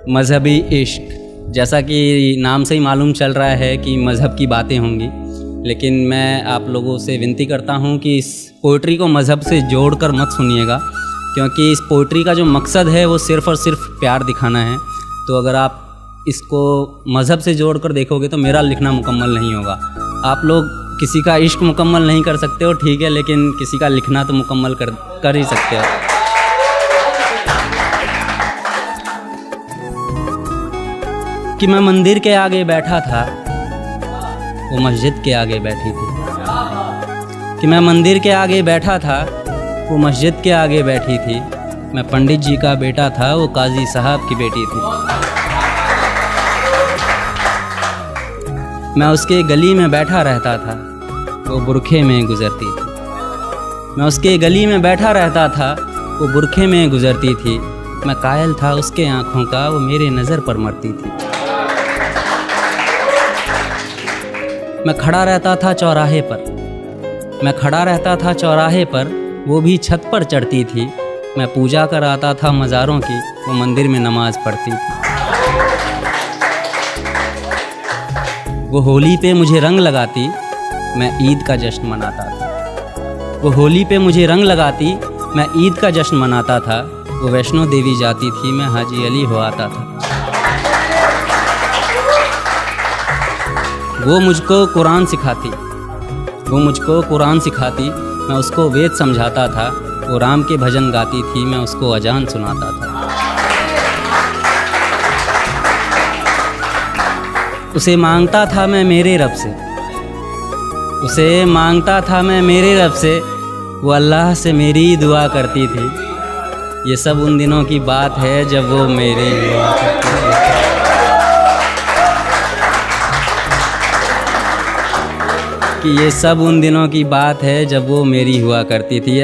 मजहबी इश्क, जैसा कि नाम से ही मालूम चल रहा है कि मज़हब की बातें होंगी, लेकिन मैं आप लोगों से विनती करता हूं कि इस पोइट्री को मज़हब से जोड़कर मत सुनिएगा, क्योंकि इस पोइट्री का जो मकसद है वो सिर्फ़ और सिर्फ प्यार दिखाना है। तो अगर आप इसको मज़हब से जोड़कर देखोगे तो मेरा लिखना मुकम्मल नहीं होगा। आप लोग किसी का इश्क मुकम्मल नहीं कर सकते हो, ठीक है, लेकिन किसी का लिखना तो मुकम्मल कर ही सकते हो। कि मैं मंदिर के आगे बैठा था, वो मस्जिद के आगे बैठी थी। कि मैं मंदिर के आगे बैठा था, वो मस्जिद के आगे बैठी थी। मैं पंडित जी का बेटा था, वो काजी साहब की बेटी थी। मैं उसके गली में बैठा रहता था, वो बुरखे में गुज़रती थी। मैं उसके गली में बैठा रहता था, वो बुरखे में गुज़रती थी। मैं कायल था उसके आँखों का, वो मेरे नज़र पर मरती थी। मैं खड़ा रहता था चौराहे पर, मैं खड़ा रहता था चौराहे पर, वो भी छत पर चढ़ती थी। मैं पूजा कर आता था मज़ारों की, वो मंदिर में नमाज़ पढ़ती थी। वो होली पे मुझे रंग लगाती, मैं ईद का जश्न मनाता था। वो होली पे मुझे रंग लगाती, मैं ईद का जश्न मनाता था। वो वैष्णो देवी जाती थी, मैं हाजी अली हो आता था। वो मुझको कुरान सिखाती, वो मुझको कुरान सिखाती, मैं उसको वेद समझाता था। वो राम के भजन गाती थी, मैं उसको अजान सुनाता था। उसे मांगता था मैं मेरे रब से, उसे मांगता था मैं मेरे रब से, वो अल्लाह से मेरी दुआ करती थी। ये सब उन दिनों की बात है जब वो मेरे हुआ करती थी। कि ये सब उन दिनों की बात है जब वो मेरी हुआ करती थी।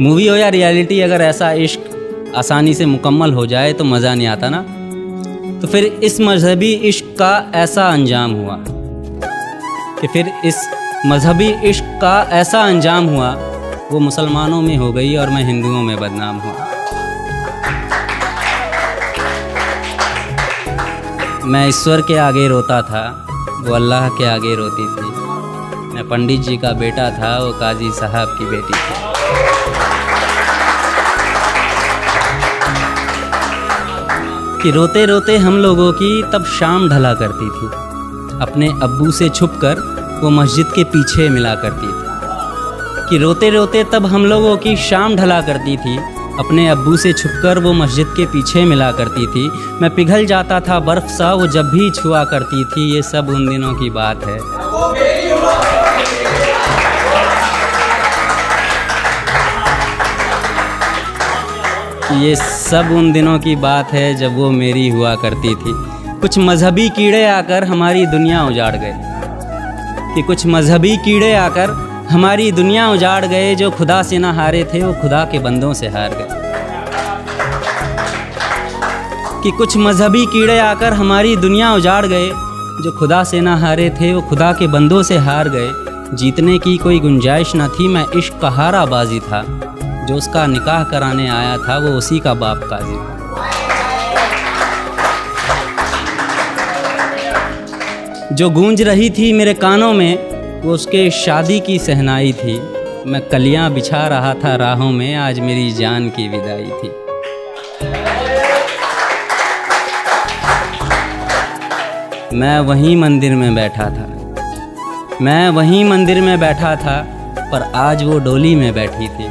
मूवी हो या रियलिटी, अगर ऐसा इश्क आसानी से मुकम्मल हो जाए तो मज़ा नहीं आता ना। तो फिर इस मजहबी इश्क का ऐसा अंजाम हुआ कि फिर इस मजहबी इश्क का ऐसा अंजाम हुआ, वो मुसलमानों में हो गई और मैं हिंदुओं में बदनाम हुआ। मैं ईश्वर के आगे रोता था, वो अल्लाह के आगे रोती थी। मैं पंडित जी का बेटा था, वो काजी साहब की बेटी थी। कि रोते रोते हम लोगों की तब शाम ढला करती थी। अपने अब्बू से छुपकर वो मस्जिद के पीछे मिला करती थी। कि रोते रोते तब हम लोगों की शाम ढला करती थी। अपने अब्बू से छुपकर वो मस्जिद के पीछे मिला करती थी। मैं पिघल जाता था बर्फ़ सा, वो जब भी छुआ करती थी। ये सब उन दिनों की बात है। ये सब उन दिनों की बात है जब वो मेरी हुआ करती थी। कुछ मजहबी कीड़े आकर हमारी दुनिया उजाड़ गए। कि कुछ मजहबी कीड़े आकर हमारी दुनिया उजाड़ गए। जो खुदा से ना हारे थे, वो खुदा के बंदों से हार गए। कि कुछ मजहबी कीड़े आकर हमारी दुनिया उजाड़ गए। जो खुदा से ना हारे थे, वो खुदा के बंदों से हार गए। जीतने की कोई गुंजाइश न थी, मैं इश्क का हारा बाजी था। जो उसका निकाह कराने आया था, वो उसी का बाप काजी था। जो गूंज रही थी मेरे कानों में, वो उसके शादी की सहनाई थी। मैं कलियां बिछा रहा था राहों में, आज मेरी जान की विदाई थी। मैं वहीं मंदिर में बैठा था, मैं वहीं मंदिर में बैठा था, पर आज वो डोली में बैठी थी।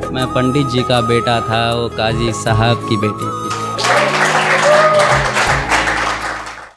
मैं पंडित जी का बेटा था, वो काजी साहब की बेटी थी।